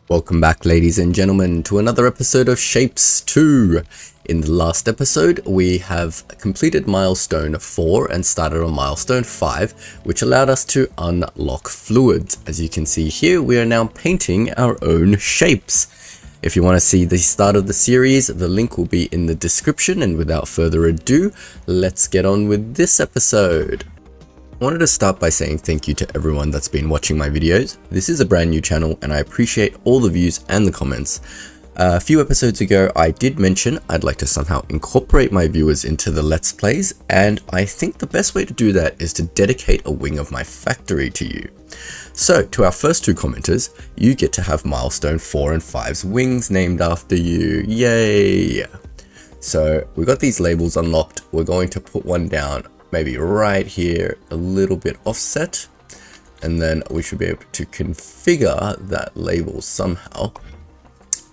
Welcome back, ladies and gentlemen, to another episode of Shapes 2. In the last episode, we have completed Milestone 4 and started on Milestone 5, which allowed us to unlock fluids. As you can see here, we are now painting our own shapes. If you want to see the start of the series, the link will be in the description, and without further ado, let's get on with this episode. I wanted to start by saying thank you to everyone that's been watching my videos. This is a brand new channel and I appreciate all the views and the comments. A few episodes ago I did mention I'd like to somehow incorporate my viewers into the Let's Plays, and I think the best way to do that is to dedicate a wing of my factory to you. So to our first two commenters, you get to have Milestone 4 and 5's wings named after you. Yay! So we got these labels unlocked. We're going to put one down maybe right here, a little bit offset, and then we should be able to configure that label somehow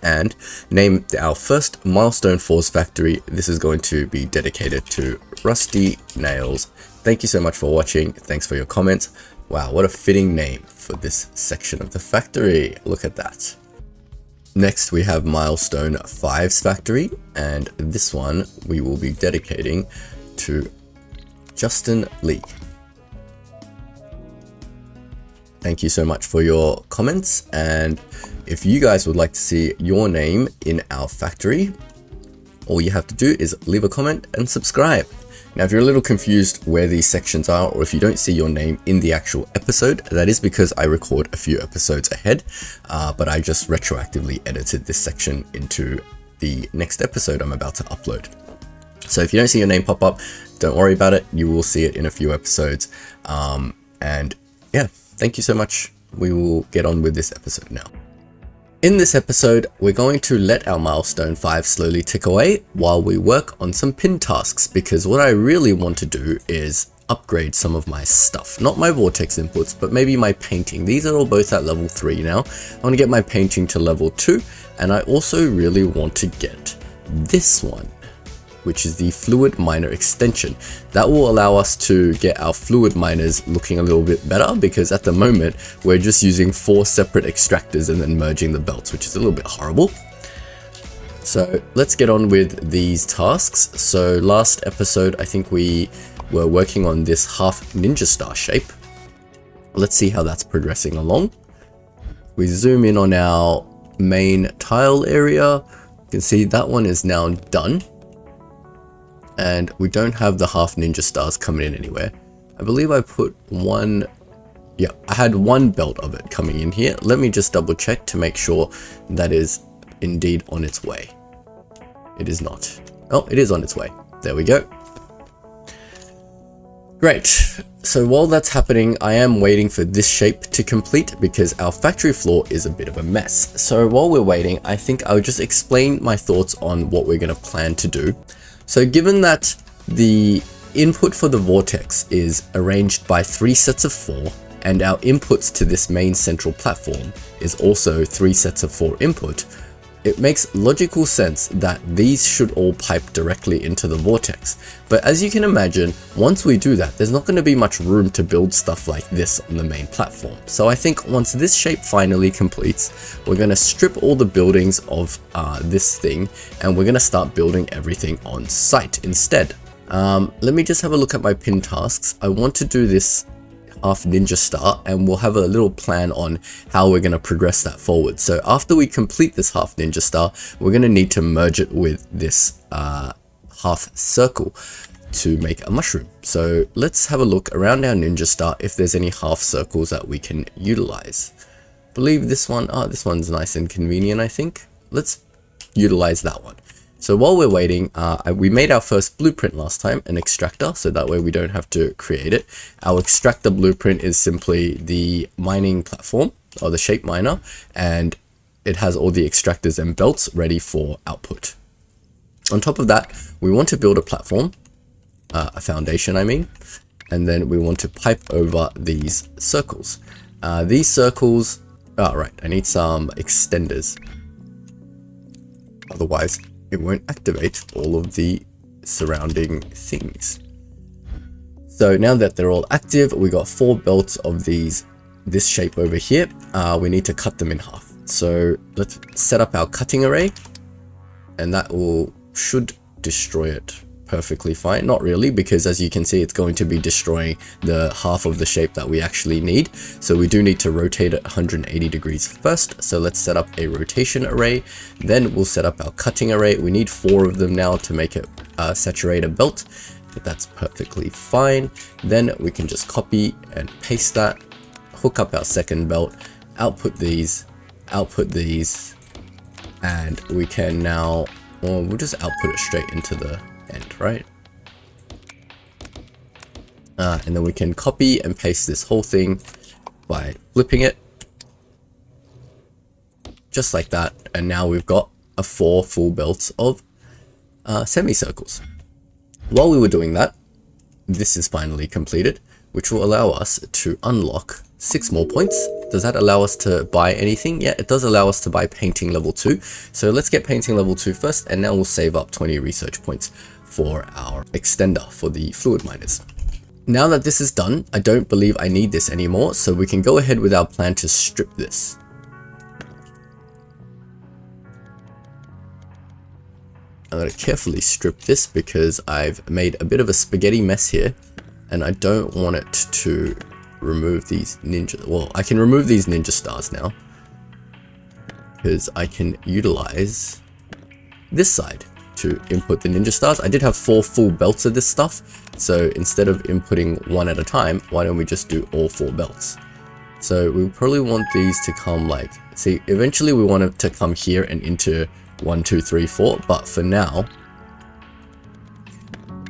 and name our first Milestone 4's factory. This is going to be dedicated to Rusty Nails. Thank you so much for watching. Thanks for your comments. Wow, what a fitting name for this section of the factory. Look at that. Next we have Milestone 5's factory, and this one we will be dedicating to Justin Lee. Thank you so much for your comments, and if you guys would like to see your name in our factory, all you have to do is leave a comment and subscribe. Now if you're a little confused where these sections are, or if you don't see your name in the actual episode, that is because I record a few episodes ahead, but I just retroactively edited this section into the next episode I'm about to upload. So if you don't see your name pop up, don't worry about it. You will see it in a few episodes. And yeah, thank you so much. We will get on with this episode now. In this episode, we're going to let our Milestone 5 slowly tick away while we work on some pin tasks, because what I really want to do is upgrade some of my stuff. Not my vortex inputs, but maybe my painting. These are all both at level 3 now. I want to get my painting to level 2, and I also really want to get this one, which is the fluid miner extension. That will allow us to get our fluid miners looking a little bit better, because at the moment we're just using 4 separate extractors and then merging the belts, which is a little bit horrible. So let's get on with these tasks. So last episode I think we were working on this half ninja star shape. Let's see how that's progressing along. We zoom in on our main tile area. You can see that one is now done. And we don't have the half ninja stars coming in anywhere. I believe I put one, yeah, I had one belt of it coming in here. Let me just double check to make sure that is indeed on its way. It is not. Oh, it is on its way. There we go. Great. So while that's happening, I am waiting for this shape to complete because our factory floor is a bit of a mess. So while we're waiting, I think I'll just explain my thoughts on what we're going to plan to do. So given that the input for the vortex is arranged by 3 sets of 4, and our inputs to this main central platform is also 3 sets of 4 input, it makes logical sense that these should all pipe directly into the vortex. But as you can imagine, once we do that, there's not going to be much room to build stuff like this on the main platform. So I think once this shape finally completes, we're going to strip all the buildings of this thing, and we're going to start building everything on site instead. Let me just have a look at my pin tasks. I want to do this half ninja star, and we'll have a little plan on how we're going to progress that forward. So after we complete this half ninja star, we're going to need to merge it with this half circle to make a mushroom. So let's have a look around our ninja star if there's any half circles that we can utilize. I believe this one, this one's nice and convenient, I think. Let's utilize that one. So while we're waiting, we made our first blueprint last time, an extractor, so that way we don't have to create it. Our extractor blueprint is simply the mining platform, or the shape miner, and it has all the extractors and belts ready for output. On top of that, we want to build a platform, a foundation I mean, and then we want to pipe over these circles. These circles, right, I need some extenders. Otherwise, it won't activate all of the surrounding things. So now that they're all active, we got 4 belts of this shape over here. We need to cut them in half. So let's set up our cutting array, and that should destroy it perfectly fine. Not really, because as you can see, it's going to be destroying the half of the shape that we actually need. So we do need to rotate it 180 degrees first. So let's set up a rotation array. Then we'll set up our cutting array. We need 4 of them now to make it saturate a belt, but that's perfectly fine. Then we can just copy and paste that, hook up our second belt, output these, and we can now, well, we'll just output it straight into the end, right? And then we can copy and paste this whole thing by flipping it just like that, and now we've got 4 full belts of semicircles. While we were doing that, this is finally completed, which will allow us to unlock 6 more points. Does that allow us to buy anything? Yeah, it does allow us to buy painting level 2. So let's get painting level 2 first, and now we'll save up 20 research points for our extender for the fluid miners. Now that this is done, I don't believe I need this anymore, so we can go ahead with our plan to strip this. I'm going to carefully strip this because I've made a bit of a spaghetti mess here, and I don't want it to remove these ninja. Well, I can remove these ninja stars now because I can utilize this side to input the ninja stars. I did have 4 full belts of this stuff, so instead of inputting 1 at a time, why don't we just do all 4 belts? So we probably want these to come like, see, eventually we want it to come here and into 1, 2, 3, 4, but for now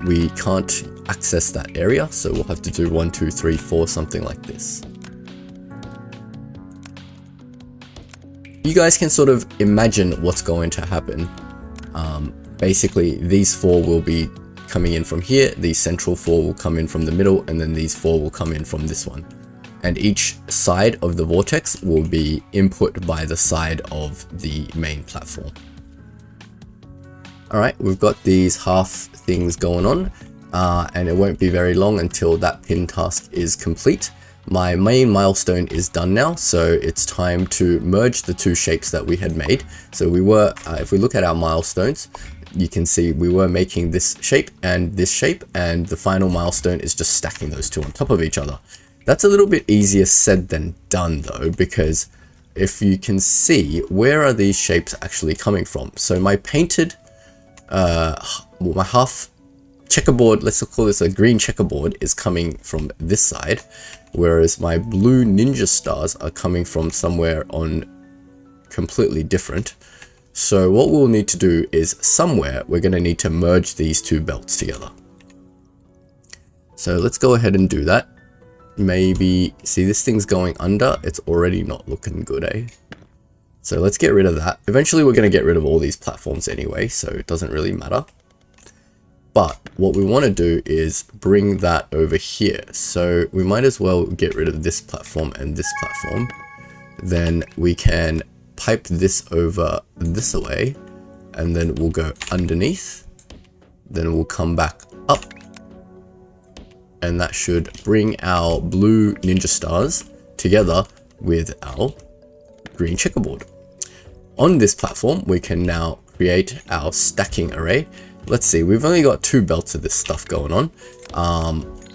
we can't access that area, so we'll have to do 1, 2, 3, 4, something like this. You guys can sort of imagine what's going to happen. Basically, these 4 will be coming in from here, these central 4 will come in from the middle, and then these 4 will come in from this one. And each side of the vortex will be input by the side of the main platform. Alright, we've got these half things going on, and it won't be very long until that pin task is complete. My main milestone is done now, so it's time to merge the 2 shapes that we had made. So we were, if we look at our milestones, you can see we were making this shape, and the final milestone is just stacking those 2 on top of each other. That's a little bit easier said than done though, because if you can see, where are these shapes actually coming from? So my painted, my half checkerboard, let's call this a green checkerboard, is coming from this side, whereas my blue ninja stars are coming from somewhere on completely different. So what we'll need to do is somewhere we're going to need to merge these 2 belts together. So let's go ahead and do that. Maybe, see, this thing's going under, it's already not looking good, eh? So let's get rid of that. Eventually we're going to get rid of all these platforms anyway, so it doesn't really matter. But what we want to do is bring that over here. So we might as well get rid of this platform and this platform. Then we can pipe this over this way, and then we'll go underneath. Then we'll come back up. And that should bring our blue ninja stars together with our green checkerboard. On this platform, we can now create our stacking array. Let's see, we've only got 2 belts of this stuff going on.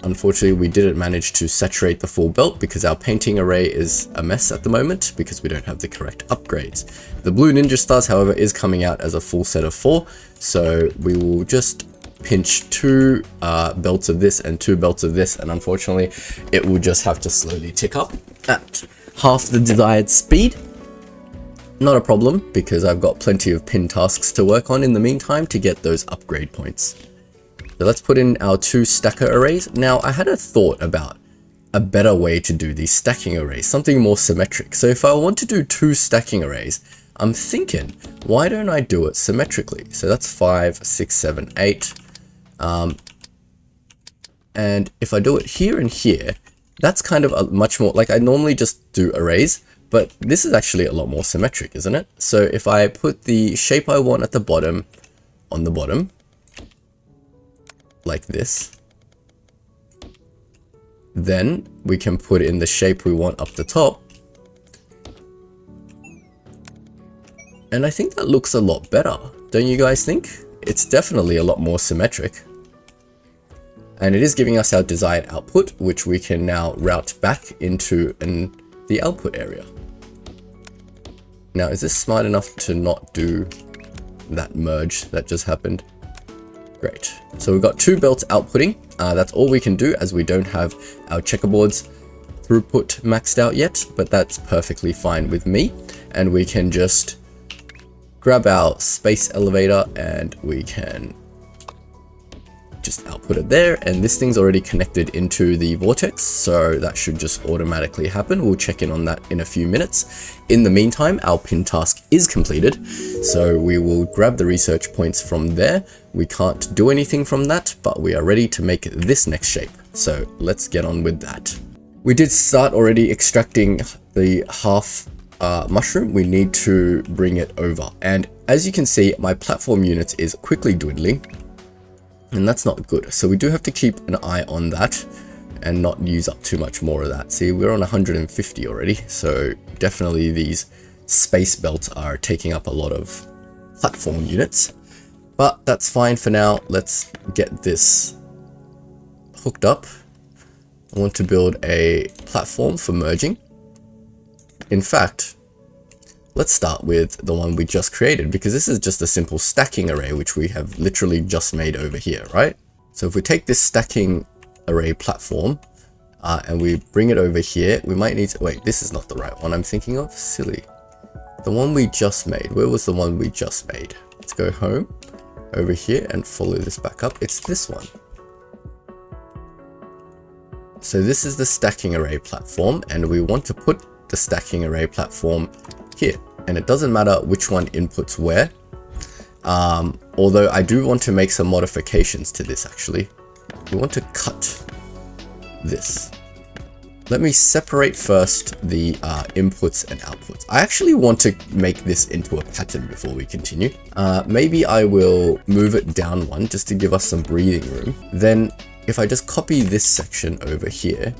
Unfortunately, we didn't manage to saturate the full belt because our painting array is a mess at the moment because we don't have the correct upgrades. The blue ninja stars, however, is coming out as a full set of 4. So we will just pinch 2 belts of this and 2 belts of this, and unfortunately it will just have to slowly tick up at half the desired speed. Not a problem, because I've got plenty of pin tasks to work on in the meantime to get those upgrade points. So let's put in our 2 stacker arrays. Now I had a thought about a better way to do these stacking arrays, something more symmetric. So if I want to do 2 stacking arrays, I'm thinking, why don't I do it symmetrically? So that's 5, 6, 7, 8. And if I do it here and here, that's kind of a much more, like I normally just do arrays, but this is actually a lot more symmetric, isn't it? So if I put the shape I want at the bottom on the bottom, like this, then we can put in the shape we want up the top And I think that looks a lot better. Don't you guys think? It's definitely a lot more symmetric. And it is giving us our desired output, which we can now route back into the output area. Now, is this smart enough to not do that merge that just happened? Great. So we've got 2 belts outputting. That's all we can do, as we don't have our checkerboards throughput maxed out yet, but that's perfectly fine with me. And we can just grab our space elevator and we can just output it there, and this thing's already connected into the vortex, so that should just automatically happen. We'll check in on that in a few minutes. In the meantime, our pin task is completed, so we will grab the research points from there. We can't do anything from that, but we are ready to make this next shape, so let's get on with that. We did start already extracting the half mushroom. We need to bring it over, and as you can see, my platform units is quickly dwindling, and that's not good. So we do have to keep an eye on that and not use up too much more of that. See, we're on 150 already, so definitely these space belts are taking up a lot of platform units, but that's fine for now. Let's get this hooked up. I want to build a platform for merging. In fact, let's start with the one we just created, because this is just a simple stacking array, which we have literally just made over here, right? So if we take this stacking array platform and we bring it over here, we might need to, wait, this is not the right one I'm thinking of, silly. The one we just made, where was the one we just made? Let's go home, over here, and follow this back up. It's this one. So this is the stacking array platform, and we want to put the stacking array platform here, and it doesn't matter which one inputs where, although I do want to make some modifications to this. Actually, we want to cut this. Let me separate first the inputs and outputs. I actually want to make this into a pattern before we continue. Maybe I will move it down one just to give us some breathing room. Then if I just copy this section over here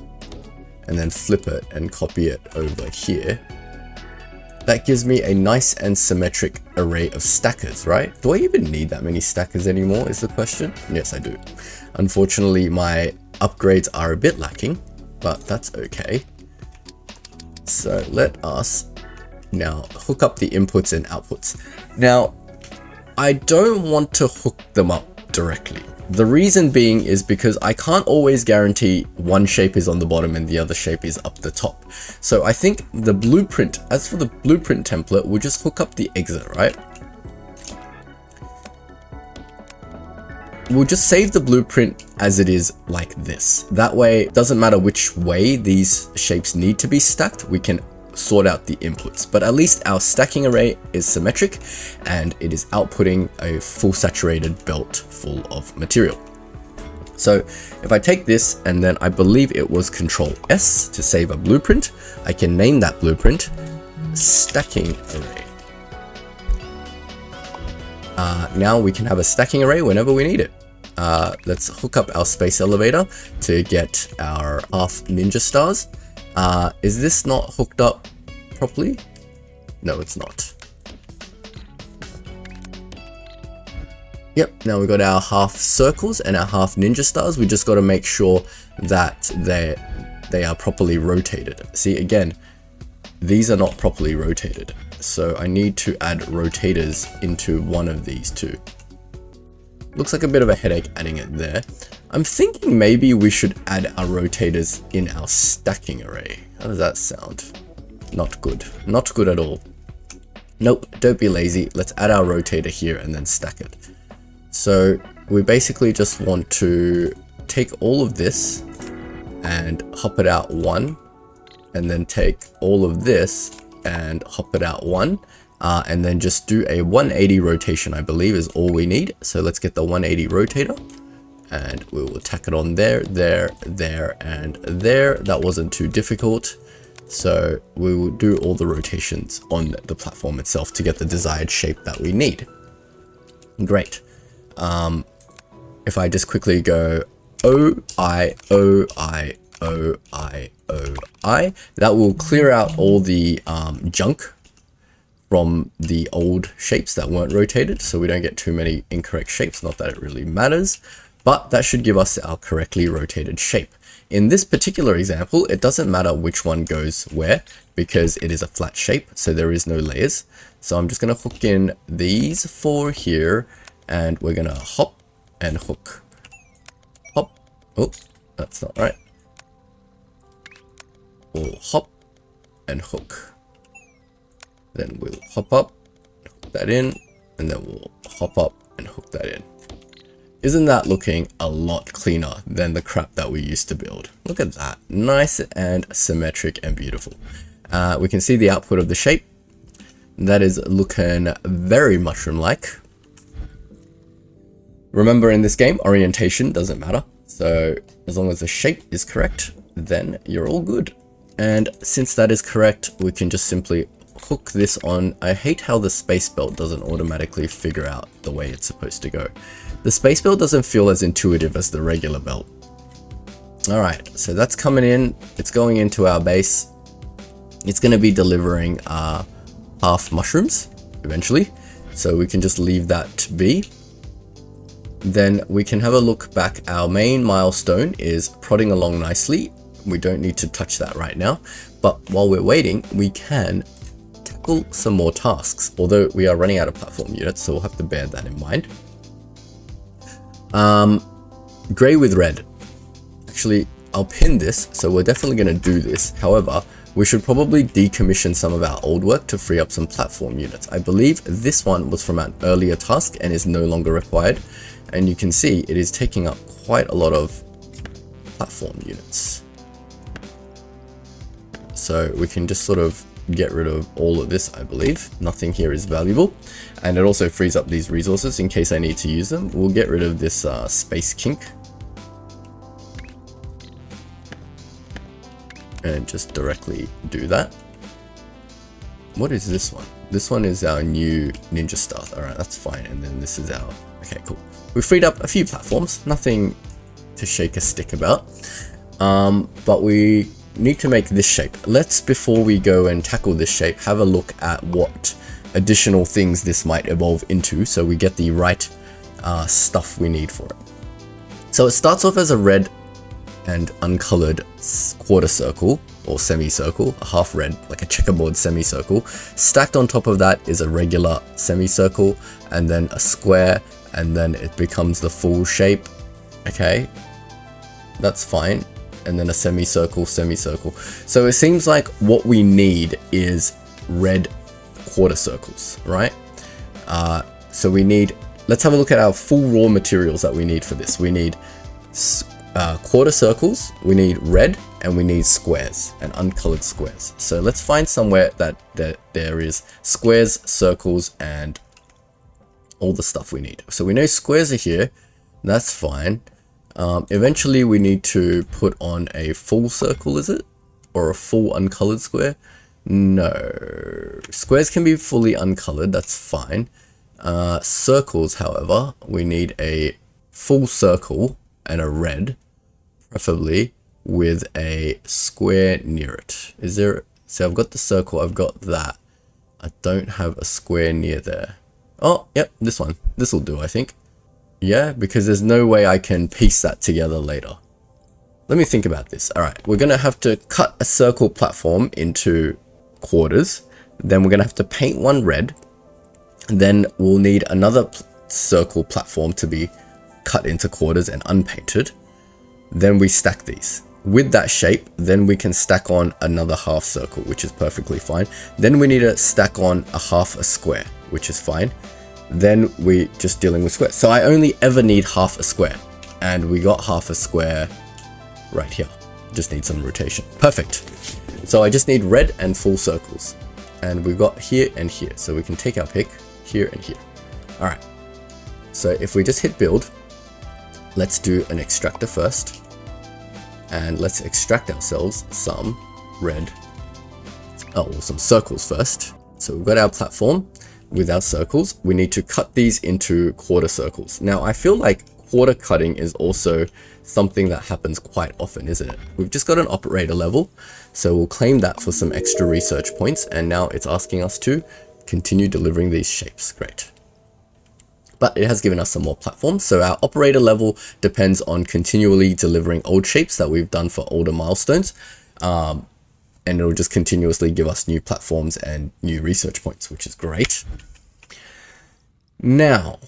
and then flip it and copy it over here, that gives me a nice and symmetric array of stackers, right? Do I even need that many stackers anymore is the question? Yes, I do. Unfortunately, my upgrades are a bit lacking, but that's okay. So let us now hook up the inputs and outputs. Now, I don't want to hook them up directly. The reason being is because I can't always guarantee one shape is on the bottom and the other shape is up the top. So I think the blueprint, as for the blueprint template, we'll just hook up the exit, right? We'll just save the blueprint as it is like this. That way, it doesn't matter which way these shapes need to be stacked, we can sort out the inputs, but at least our stacking array is symmetric and it is outputting a full saturated belt full of material. So if I take this and then I believe it was Control S to save a blueprint, I can name that blueprint stacking array. Now we can have a stacking array whenever we need it. Let's hook up our space elevator to get our half ninja stars. Is this not hooked up properly? No, it's not. Yep, now we've got our half circles and our half ninja stars. We just got to make sure that they are properly rotated. See, again, these are not properly rotated. So I need to add rotators into one of these two. Looks like a bit of a headache adding it there. I'm thinking maybe we should add our rotators in our stacking array. How does that sound? Not good. Not good at all. Nope, don't be lazy. Let's add our rotator here and then stack it. So we basically just want to take all of this and hop it out one, and then take all of this and hop it out one. And then just do a 180 rotation, I believe is all we need. So let's get the 180 rotator and we will tack it on there, there, there, and there. That wasn't too difficult. So we will do all the rotations on the platform itself to get the desired shape that we need. Great. If I just quickly go O-I, O-I, O-I, O-I, that will clear out all the junk from the old shapes that weren't rotated, so we don't get too many incorrect shapes. Not that it really matters, but that should give us our correctly rotated shape. In this particular example, it doesn't matter which one goes where because it is a flat shape, so there is no layers. So I'm just going to hook in these 4 here, and we're going to hop and hook. Hop. Oh, that's not right. We'll hop and hook. Then we'll hop up, hook that in, and then we'll hop up and hook that in. Isn't that looking a lot cleaner than the crap that we used to build? Look at that. Nice and symmetric and beautiful. We can see the output of the shape. That is looking very mushroom-like. Remember, in this game, orientation doesn't matter. So as long as the shape is correct, then you're all good. And since that is correct, we can just simply hook this on. I hate how the space belt doesn't automatically figure out the way it's supposed to go. The space belt doesn't feel as intuitive as the regular belt. Alright, so that's coming in. It's going into our base. It's going to be delivering half mushrooms eventually. So we can just leave that to be. Then we can have a look back. Our main milestone is prodding along nicely. We don't need to touch that right now. But while we're waiting, we can tackle some more tasks. Although we are running out of platform units, so we'll have to bear that in mind. Gray with red. Actually, I'll pin this, so we're definitely going to do this. However, we should probably decommission some of our old work to free up some platform units. I believe this one was from an earlier task and is no longer required. And you can see it is taking up quite a lot of platform units. So we can just sort of get rid of all of this, I believe. Nothing here is valuable. And it also frees up these resources in case I need to use them. We'll get rid of this space kink. And just directly do that. What is this one? This one is our new ninja star. Alright, that's fine. And then this is our... Okay, cool. We freed up a few platforms. Nothing to shake a stick about. But we need to make this shape. Let's, before we go and tackle this shape, have a look at what additional things this might evolve into, so we get the right stuff we need for it. So it starts off as a red and uncolored quarter circle or semicircle, a half red, like a checkerboard semicircle. Stacked on top of that is a regular semicircle, and then a square, and then it becomes the full shape. Okay, that's fine. And then a semicircle, semicircle. So it seems like what we need is red quarter circles, right? So we need, let's have a look at our full raw materials that we need for this. We need quarter circles, we need red, and we need squares and uncolored squares. So let's find somewhere that there is squares, circles, and all the stuff we need. So we know squares are here. That's fine. Eventually we need to put on a full circle, is it? Or a full uncolored square? No. Squares can be fully uncolored, that's fine. Circles, however, we need a full circle and a red, preferably with a square near it. Is there... So I've got the circle, I've got that. I don't have a square near there. Oh, yep, this one. This will do, I think. Yeah, because there's no way I can piece that together later. Let me think about this. All right, we're going to have to cut a circle platform into quarters. Then we're going to have to paint one red. Then we'll need another circle platform to be cut into quarters and unpainted. Then we stack these. With that shape, then we can stack on another half circle, which is perfectly fine. Then we need to stack on a half a square, which is fine. Then we just dealing with squares. So I only ever need half a square, and we got half a square right here. Just need some rotation. Perfect. So I just need red and full circles, and we've got here and here. So we can take our pick here and here. All right. So if we just hit build, let's do an extractor first, and let's extract ourselves some red. Oh, well, some circles first. So we've got our platform. With our circles, we need to cut these into quarter circles. Now, I feel like quarter cutting is also something that happens quite often, isn't it? We've just got an operator level, so we'll claim that for some extra research points, and now it's asking us to continue delivering these shapes. Great. But it has given us some more platforms. So our operator level depends on continually delivering old shapes that we've done for older milestones. And it'll just continuously give us new platforms and new research points, which is great. Now,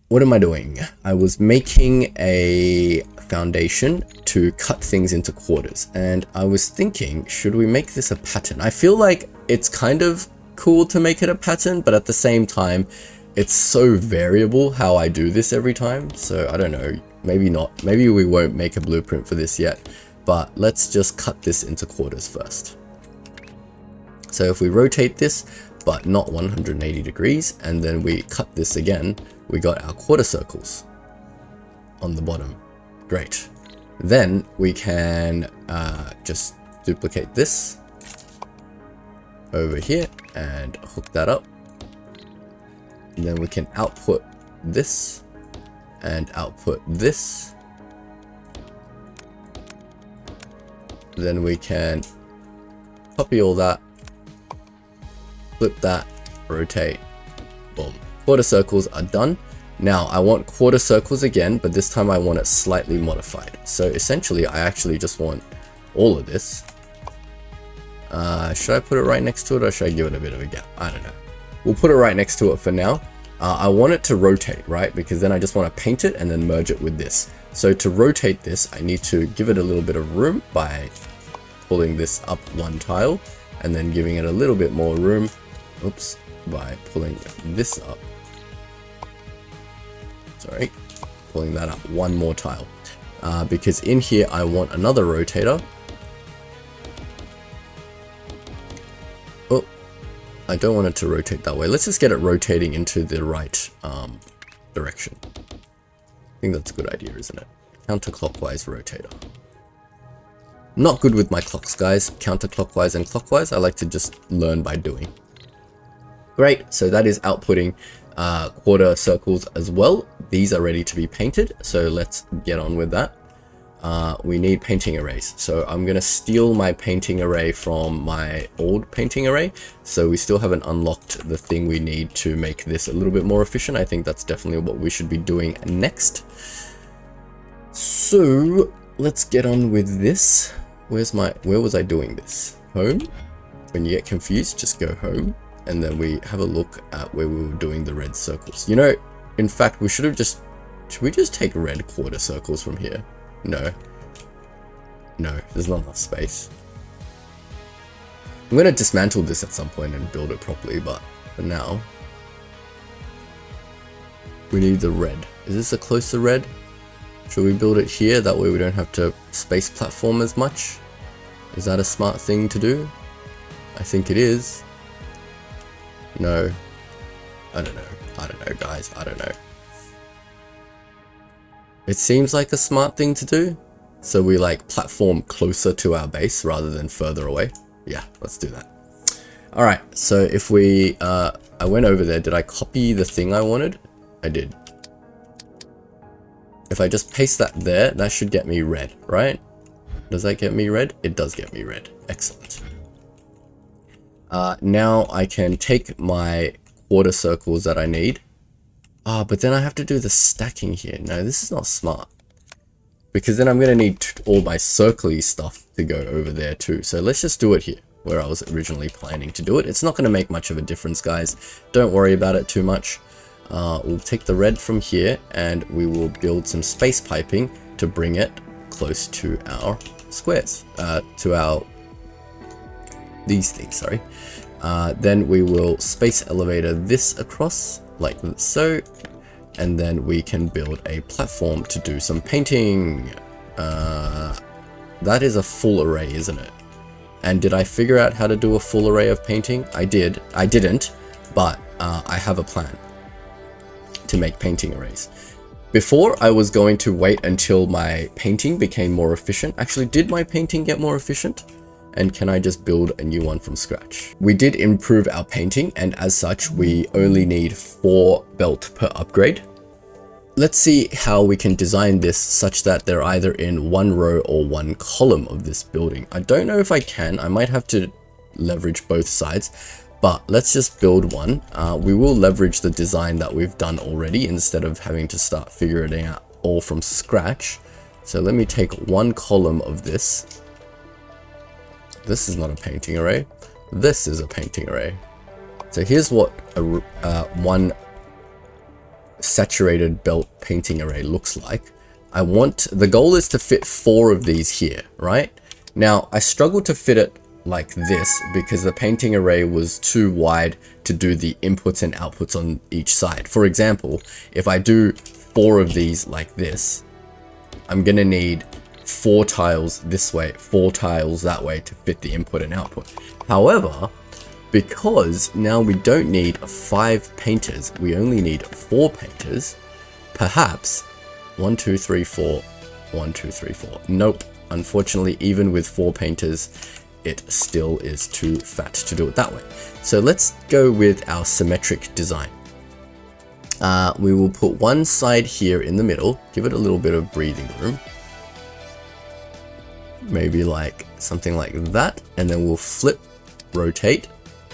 what am I doing? I was making a foundation to cut things into quarters, and I was thinking, should we make this a pattern? I feel like it's kind of cool to make it a pattern, but at the same time, it's so variable how I do this every time. So I don't know, maybe not. Maybe we won't make a blueprint for this yet, but let's just cut this into quarters first. So if we rotate this, but not 180 degrees, and then we cut this again, we got our quarter circles on the bottom. Great. Then we can just duplicate this over here and hook that up. And then we can output this and output this. Then we can copy all that, flip that, rotate, boom. Quarter circles are done. Now I want quarter circles again, but this time I want it slightly modified. So essentially I actually just want all of this. Should I put it right next to it, or should I give it a bit of a gap? I don't know. We'll put it right next to it for now. I want it to rotate, right? Because then I just want to paint it and then merge it with this. So to rotate this, I need to give it a little bit of room by pulling this up one tile, and then giving it a little bit more room, oops, by pulling this up. Sorry, pulling that up one more tile. Because in here I want another rotator. Oh, I don't want it to rotate that way. Let's just get it rotating into the right direction. I think that's a good idea, isn't it? Counterclockwise rotator. Not good with my clocks, guys. Counterclockwise and clockwise. I like to just learn by doing. Great, so that is outputting quarter circles as well. These are ready to be painted, so let's get on with that. We need painting arrays, so I'm gonna steal my painting array from my old painting array. So we still haven't unlocked the thing we need to make this a little bit more efficient. I think that's definitely what we should be doing next. So let's get on with this. Where was I doing this? Home? When you get confused, just go home. And then we have a look at where we were doing the red circles. You know, in fact, should we just take red quarter circles from here? No, there's not enough space. I'm gonna dismantle this at some point and build it properly, but for now, we need the red. Is this a closer red? Should we build it here? That way we don't have to space platform as much. Is that a smart thing to do? I think it is. No, I don't know guys, I don't know. It seems like a smart thing to do. So we like platform closer to our base rather than further away. Yeah, let's do that. All right, so if we, I went over there, did I copy the thing I wanted? I did. If I just paste that there, that should get me red, right? Does that get me red? It does get me red, excellent. Now I can take my quarter circles that I need. But then I have to do the stacking here. No, this is not smart. Because then I'm going to need all my circly stuff to go over there too. So let's just do it here, where I was originally planning to do it. It's not going to make much of a difference, guys. Don't worry about it too much. We'll take the red from here, and we will build some space piping to bring it close to our squares. These things, sorry. Then we will space elevator this across like so, and then we can build a platform to do some painting. That is a full array, isn't it? And did I figure out how to do a full array of painting? I didn't, but I have a plan to make painting arrays. Before, I was going to wait until my painting became more efficient. Actually, did my painting get more efficient? And can I just build a new one from scratch? We did improve our painting, and as such, we only need 4 belt per upgrade. Let's see how we can design this such that they're either in one row or one column of this building. I don't know if I can. I might have to leverage both sides, But let's just build one. We will leverage the design that we've done already instead of having to start figuring it out all from scratch. So let me take one column of this. This is not a painting array. This is a painting array. So here's what one saturated belt painting array looks like. The goal is to fit 4 of these here, right? Now, I struggled to fit it like this because the painting array was too wide to do the inputs and outputs on each side. For example, if I do 4 of these like this, I'm gonna need 4 tiles this way, 4 tiles that way to fit the input and output. However, because now we don't need 5 painters, we only need 4 painters, perhaps 1, 2, 3, 4, 1, 2, 3, 4. Nope, unfortunately, even with 4 painters, it still is too fat to do it that way. So let's go with our symmetric design. We will put one side here in the middle, give it a little bit of breathing room. Maybe like something like that, and then we'll flip, rotate,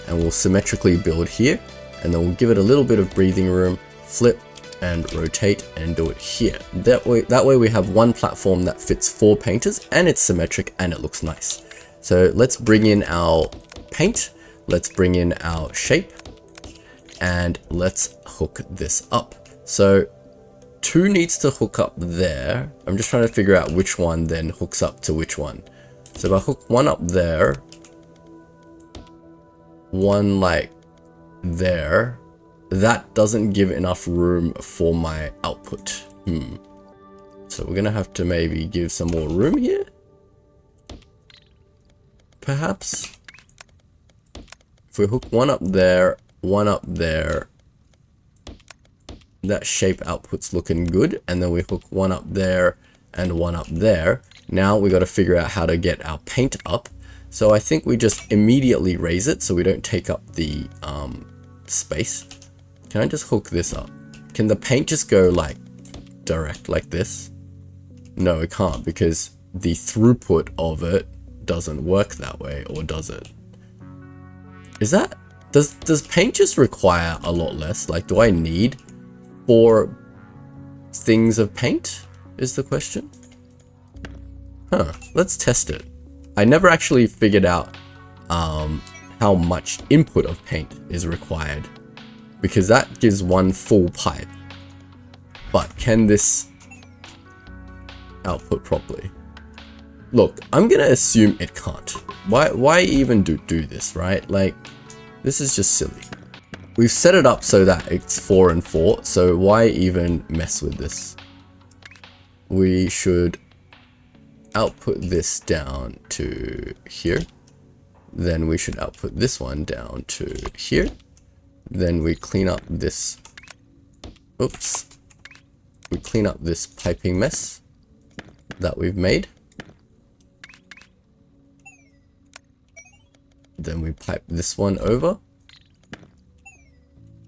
and we'll symmetrically build here, and then we'll give it a little bit of breathing room, flip, and rotate, and do it here. That way we have one platform that fits 4 painters, and it's symmetric, and it looks nice. So let's bring in our paint, let's bring in our shape, and let's hook this up. So 2 needs to hook up there. I'm just trying to figure out which one then hooks up to which one. So if I hook one up there, one like there, that doesn't give enough room for my output. So we're gonna have to maybe give some more room here, perhaps. If we hook one up there, one up there, that shape output's looking good, and then we hook one up there and one up there. Now we got to figure out how to get our paint up. So I think we just immediately raise it so we don't take up the space. Can I just hook this up? Can the paint just go like direct like this? No, it can't, because the throughput of it doesn't work that way, or does it? Does paint just require a lot less? Like, do I need 4 things of paint is the question? Let's test it. I never actually figured out how much input of paint is required, because that gives 1 full pipe. But can this output properly? Look, I'm gonna assume it can't. Why even do this, right? Like, this is just silly. We've set it up so that it's 4 and 4, so why even mess with this? We should output this down to here. Then we should output this one down to here. Then we clean up this. Oops. We clean up this piping mess that we've made. Then we pipe this one over.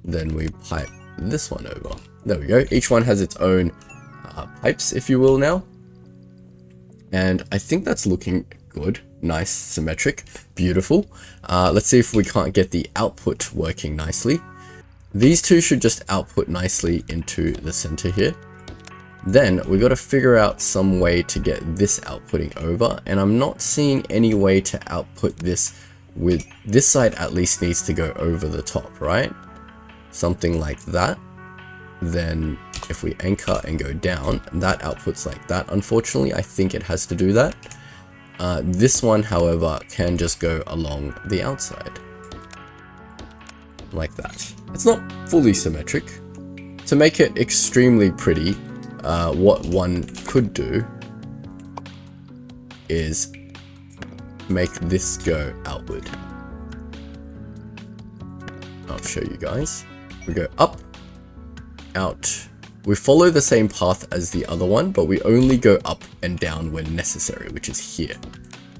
Then we pipe this one over. There we go. Each one has its own pipes, if you will, now. And I think that's looking good. Nice, symmetric, beautiful. Let's see if we can't get the output working nicely. These 2 should just output nicely into the center here. Then we got to figure out some way to get this outputting over, and I'm not seeing any way to output this with this side. At least needs to go over the top, right? Something like that. Then if we anchor and go down, that outputs like that. Unfortunately, I think it has to do that. This one, however, can just go along the outside like that. It's not fully symmetric. To make it extremely pretty, what one could do is make this go outward. I'll show you guys. We go up, out. We follow the same path as the other one, but we only go up and down when necessary, which is here.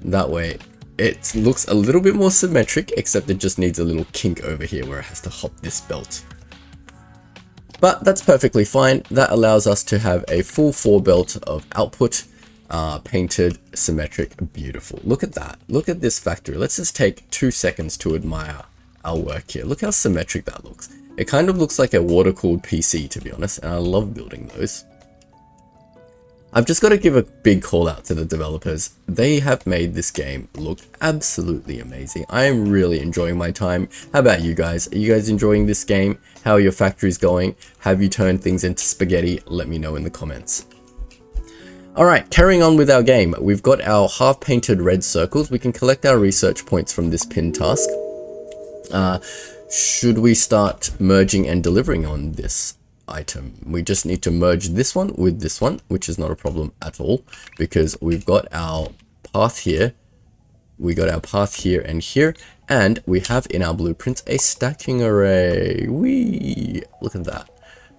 That way, it looks a little bit more symmetric, except it just needs a little kink over here where it has to hop this belt. But that's perfectly fine. That allows us to have a full 4 belt of output, painted, symmetric, beautiful. Look at that. Look at this factory. Let's just take 2 seconds to admire our work here. Look how symmetric that looks. It kind of looks like a water-cooled PC, to be honest, and I love building those. I've just got to give a big call out to the developers. They have made this game look absolutely amazing. I am really enjoying my time. How about you guys? Are you guys enjoying this game? How are your factories going? Have you turned things into spaghetti? Let me know in the comments. Alright, carrying on with our game. We've got our half-painted red circles. We can collect our research points from this pin task. Should we start merging and delivering on this item? We just need to merge this one with this one, which is not a problem at all, because we've got our path here, we got our path here and here, and we have in our blueprints a stacking array. Whee! Look at that.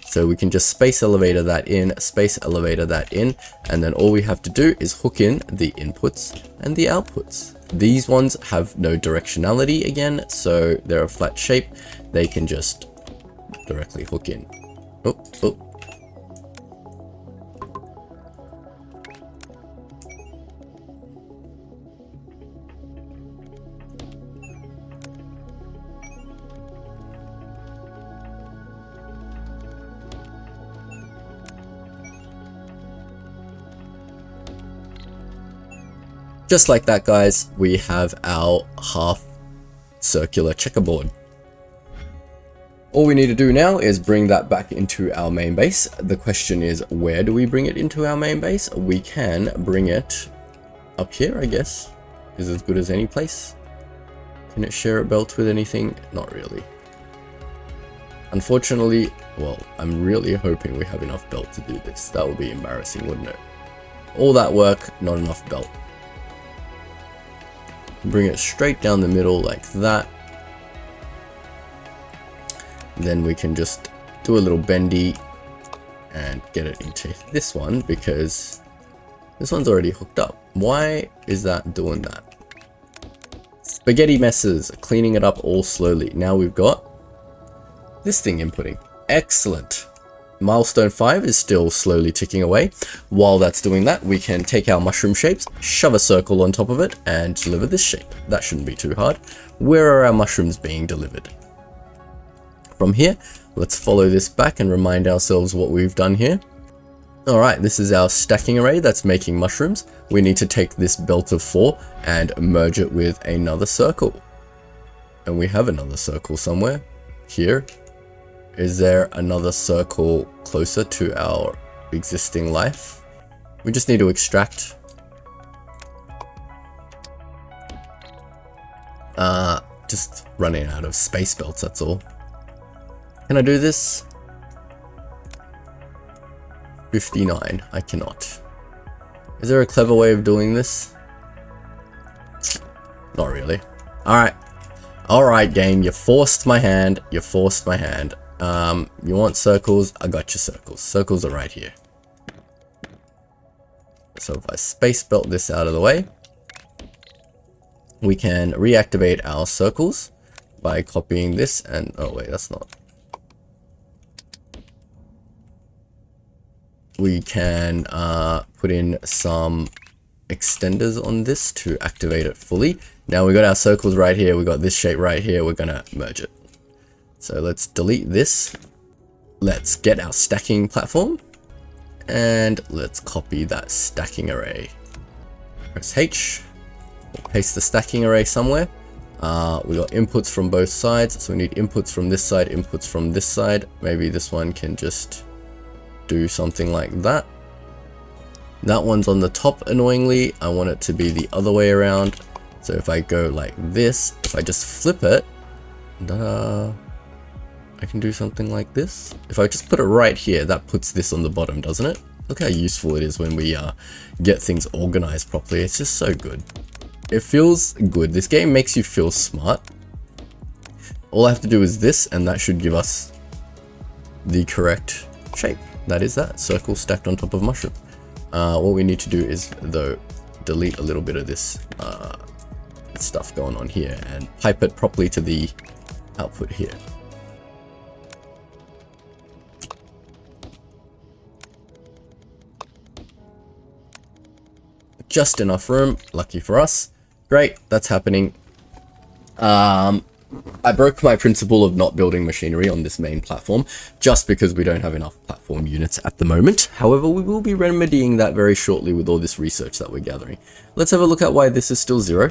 So we can just space elevator that in, space elevator that in, and then all we have to do is hook in the inputs and the outputs. These ones have no directionality again, so they're a flat shape. They can just directly hook in. Oh, oh. Just like that, guys, we have our half circular checkerboard. All we need to do now is bring that back into our main base. The question is, where do we bring it into our main base? We can bring it up here, I guess. Is as good as any place. Can it share a belt with anything? Not really. Unfortunately, well, I'm really hoping we have enough belt to do this. That would be embarrassing, wouldn't it? All that work, not enough belt. Bring it straight down the middle like that. Then we can just do a little bendy and get it into this one, because this one's already hooked up. Why is that doing that? Spaghetti messes, cleaning it up all slowly. Now we've got this thing inputting. Excellent. Milestone 5 is still slowly ticking away. While that's doing that, we can take our mushroom shapes, shove a circle on top of it, and deliver this shape. That shouldn't be too hard. Where are our mushrooms being delivered? From here, let's follow this back and remind ourselves what we've done here. Alright, this is our stacking array that's making mushrooms. We need to take this belt of 4 and merge it with another circle. And we have another circle somewhere. Here. Is there another circle closer to our existing life? We just need to extract. Just running out of space belts, that's all. Can I do this? 59. I cannot. Is there a clever way of doing this? Not really. Alright. Alright, game. You forced my hand. You forced my hand. You want circles? I got your circles. Circles are right here. So if I space belt this out of the way, we can reactivate our circles by copying this and, oh wait, that's not. We can put in some extenders on this to activate it fully. Now we got our circles right here. We got this shape right here. We're gonna merge it. So let's delete this. Let's get our stacking platform and let's copy that stacking array. Press H. We'll paste the stacking array somewhere. We got inputs from both sides, so we need inputs from this side, inputs from this side. Maybe this one can just do something like that. That one's on the top, annoyingly. I want it to be the other way around. So if I go like this, if I just flip it, I can do something like this. If I just put it right here, that puts this on the bottom, doesn't it? Look how useful it is when we get things organized properly. It's just so good. It feels good. This game makes you feel smart. All I have to do is this, and that should give us the correct shape. That is that. Circle stacked on top of mushroom. What we need to do is, though, delete a little bit of this stuff going on here and pipe it properly to the output here. Just enough room, lucky for us. Great, that's happening. I broke my principle of not building machinery on this main platform just because we don't have enough platform units at the moment. However, we will be remedying that very shortly with all this research that we're gathering. Let's have a look at why this is still 0.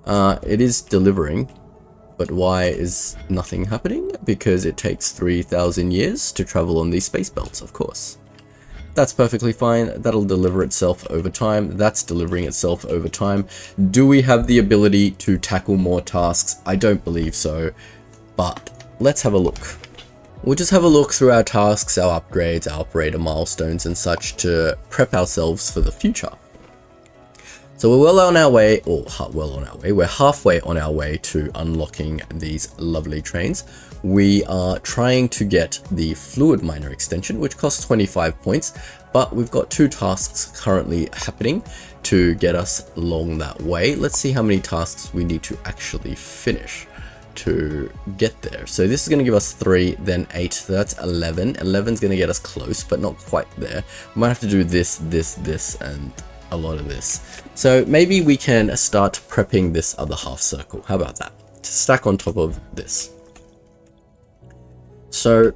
It is delivering, but why is nothing happening? Because it takes 3,000 years to travel on these space belts, of course. That's perfectly fine. That'll deliver itself over time. That's delivering itself over time. Do we have the ability to tackle more tasks? I don't believe so, but let's have a look. We'll just have a look through our tasks, our upgrades, our operator milestones and such to prep ourselves for the future. So we're well on our way, we're halfway on our way to unlocking these lovely trains. We are trying to get the fluid miner extension, which costs 25 points, but we've got 2 tasks currently happening to get us along that way. Let's see how many tasks we need to actually finish to get there. So this is going to give us 3, then 8, so that's 11. 11 is going to get us close, but not quite there. We might have to do this, and a lot of this. So maybe we can start prepping this other half circle. How about that? To stack on top of this. So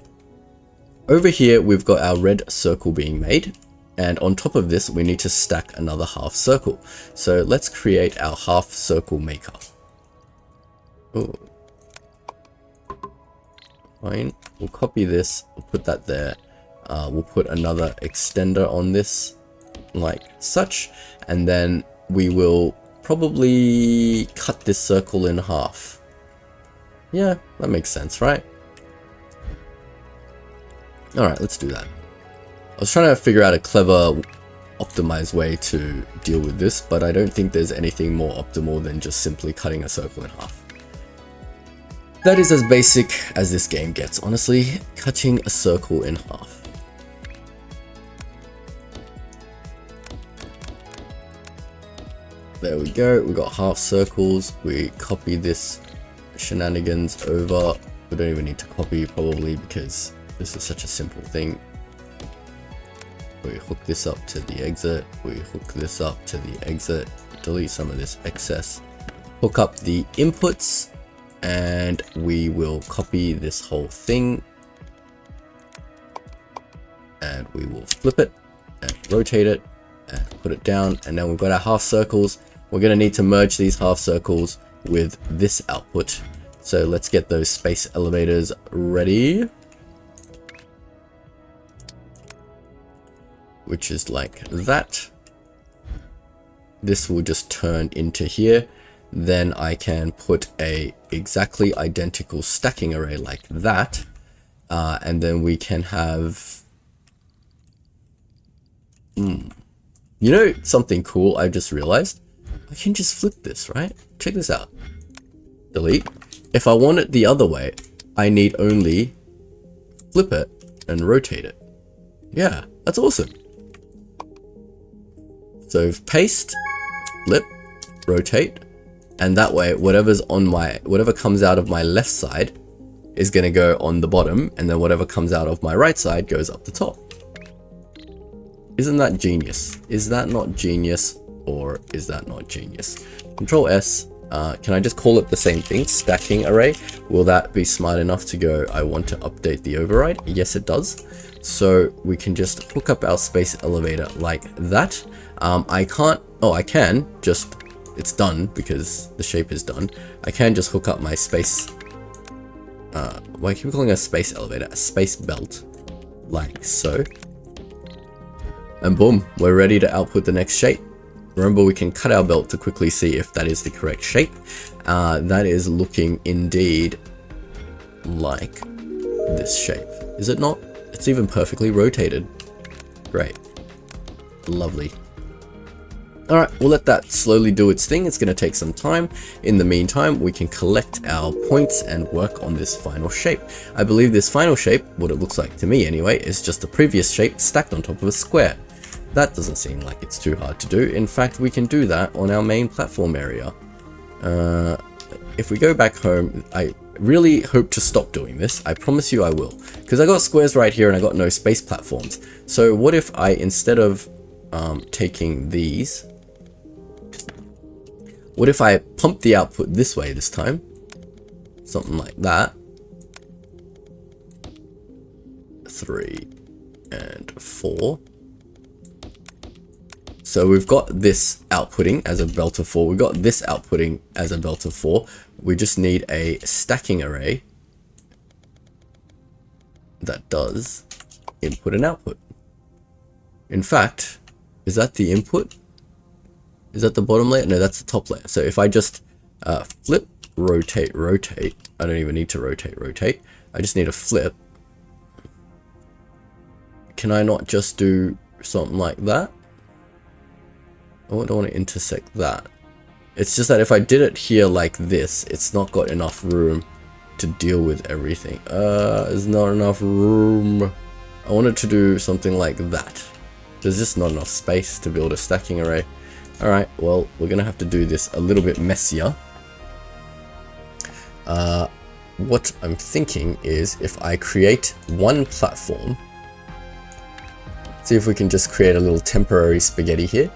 over here, we've got our red circle being made. And on top of this, we need to stack another half circle. So let's create our half circle maker. Oh, fine. We'll copy this. We'll put that there. We'll put another extender on this like such. And then we will probably cut this circle in half. Yeah, that makes sense, right? Alright, let's do that. I was trying to figure out a clever, optimized way to deal with this, but I don't think there's anything more optimal than just simply cutting a circle in half. That is as basic as this game gets, honestly. Cutting a circle in half. There we go, we got half circles. We copy this shenanigans over. We don't even need to copy probably because this is such a simple thing. We hook this up to the exit. We hook this up to the exit. Delete some of this excess. Hook up the inputs and we will copy this whole thing. And we will flip it and rotate it and put it down. And then we've got our half circles. We're going to need to merge these half circles with this output. So let's get those space elevators ready. Which is like that. This will just turn into here. Then I can put a exactly identical stacking array like that. And then we can have... You know something cool I just realized? I can just flip this, right? Check this out. Delete. If I want it the other way, I need only flip it and rotate it. Yeah, that's awesome. So paste, flip, rotate, and that way whatever comes out of my left side is going to go on the bottom, and then whatever comes out of my right side goes up the top. Isn't that genius? Is that not genius, or is that not genius? Control S. Can I just call it the same thing? Stacking array. Will that be smart enough to go, I want to update the override? Yes, it does. So we can just hook up our space elevator like that. I can just, it's done because the shape is done. I can just hook up my space, why keep calling it a space elevator? A space belt, like so. And boom, we're ready to output the next shape. Remember, we can cut our belt to quickly see if that is the correct shape. That is looking indeed like this shape. Is it not? It's even perfectly rotated. Great. Lovely. Alright, we'll let that slowly do its thing. It's going to take some time. In the meantime, we can collect our points and work on this final shape. I believe this final shape, what it looks like to me anyway, is just the previous shape stacked on top of a square. That doesn't seem like it's too hard to do. In fact, we can do that on our main platform area. If we go back home, I really hope to stop doing this. I promise you I will. Because I got squares right here and I got no space platforms. So what if I, instead of taking these, what if I pump the output this way this time? something like that. 3 and 4. So we've got this outputting as a belt of 4. We've got this outputting as a belt of 4. We just need a stacking array that does input and output. In fact, is that the input? Is that the bottom layer? No, that's the top layer. So if I just flip, rotate, rotate. I don't even need to rotate, rotate. I just need a flip. Can I not just do something like that? I don't want to intersect that. It's just that if I did it here like this, it's not got enough room to deal with everything. There's not enough room. I wanted to do something like that. There's just not enough space to build a stacking array. Alright, well, we're gonna have to do this a little bit messier. What I'm thinking is if I create one platform, see if we can just create a little temporary spaghetti here.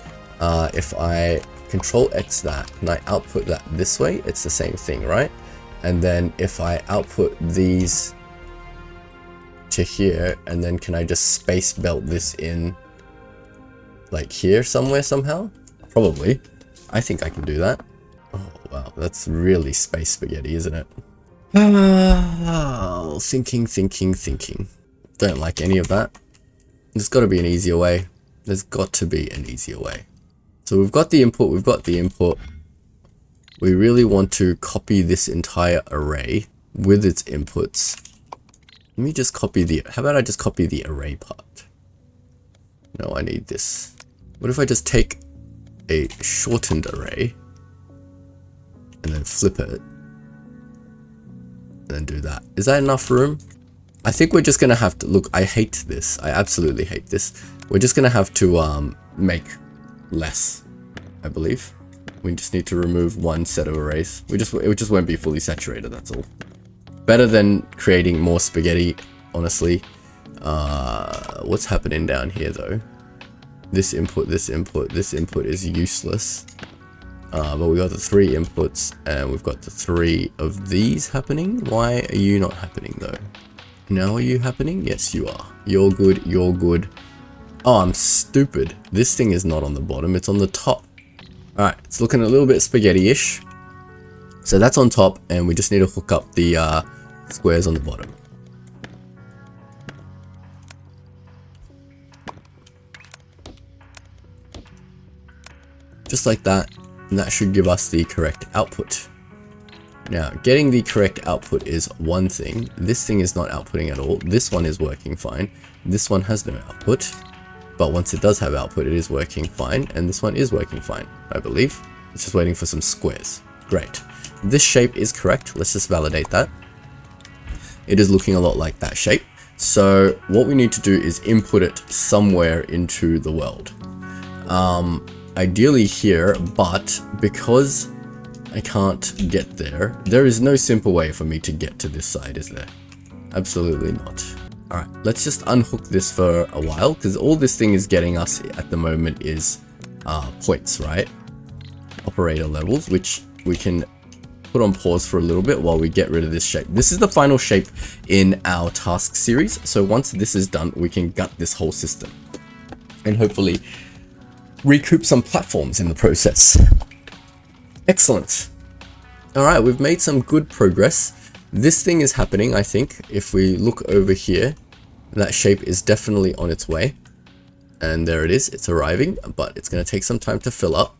If I Control X that and I output that this way, it's the same thing, right? And then if I output these to here, and then can I just space belt this in like here somewhere somehow? Probably. I think I can do that. Oh wow, that's really space spaghetti, isn't it? Thinking. Don't like any of that. There's got to be an easier way. There's got to be an easier way. So we've got the input, we've got the input. We really want to copy this entire array with its inputs. Let me just copy the, how about I just copy the array part? No, I need this. What if I just take a shortened array and then flip it and then do that? Is that enough room? I think we're just gonna have to, look, I hate this. I absolutely hate this. We're just gonna have to make less, I believe. We just need to remove one set of arrays. It just won't be fully saturated, that's all. Better than creating more spaghetti, honestly. What's happening down here though? This input is useless. But we got the 3 inputs and we've got the 3 of these happening. Why are you not happening though? Now are you happening? Yes, you are. You're good, you're good. Oh, I'm stupid. This thing is not on the bottom, it's on the top. Alright, it's looking a little bit spaghetti-ish. So that's on top, and we just need to hook up the squares on the bottom. Just like that, and that should give us the correct output. Now, getting the correct output is one thing. This thing is not outputting at all. This one is working fine. This one has no output. But once it does have output, it is working fine. And this one is working fine, I believe. It's just waiting for some squares. Great. This shape is correct. Let's just validate that. It is looking a lot like that shape. So what we need to do is input it somewhere into the world. Ideally here, but because I can't get there, there is no simple way for me to get to this side, is there? Absolutely not. Alright, let's just unhook this for a while, because all this thing is getting us at the moment is points, right? Operator levels, which we can put on pause for a little bit while we get rid of this shape. This is the final shape in our task series, so once this is done, we can gut this whole system. And hopefully recoup some platforms in the process. Excellent. Alright, we've made some good progress. This thing is happening, I think. If we look over here, that shape is definitely on its way. And there it is, it's arriving, but it's going to take some time to fill up.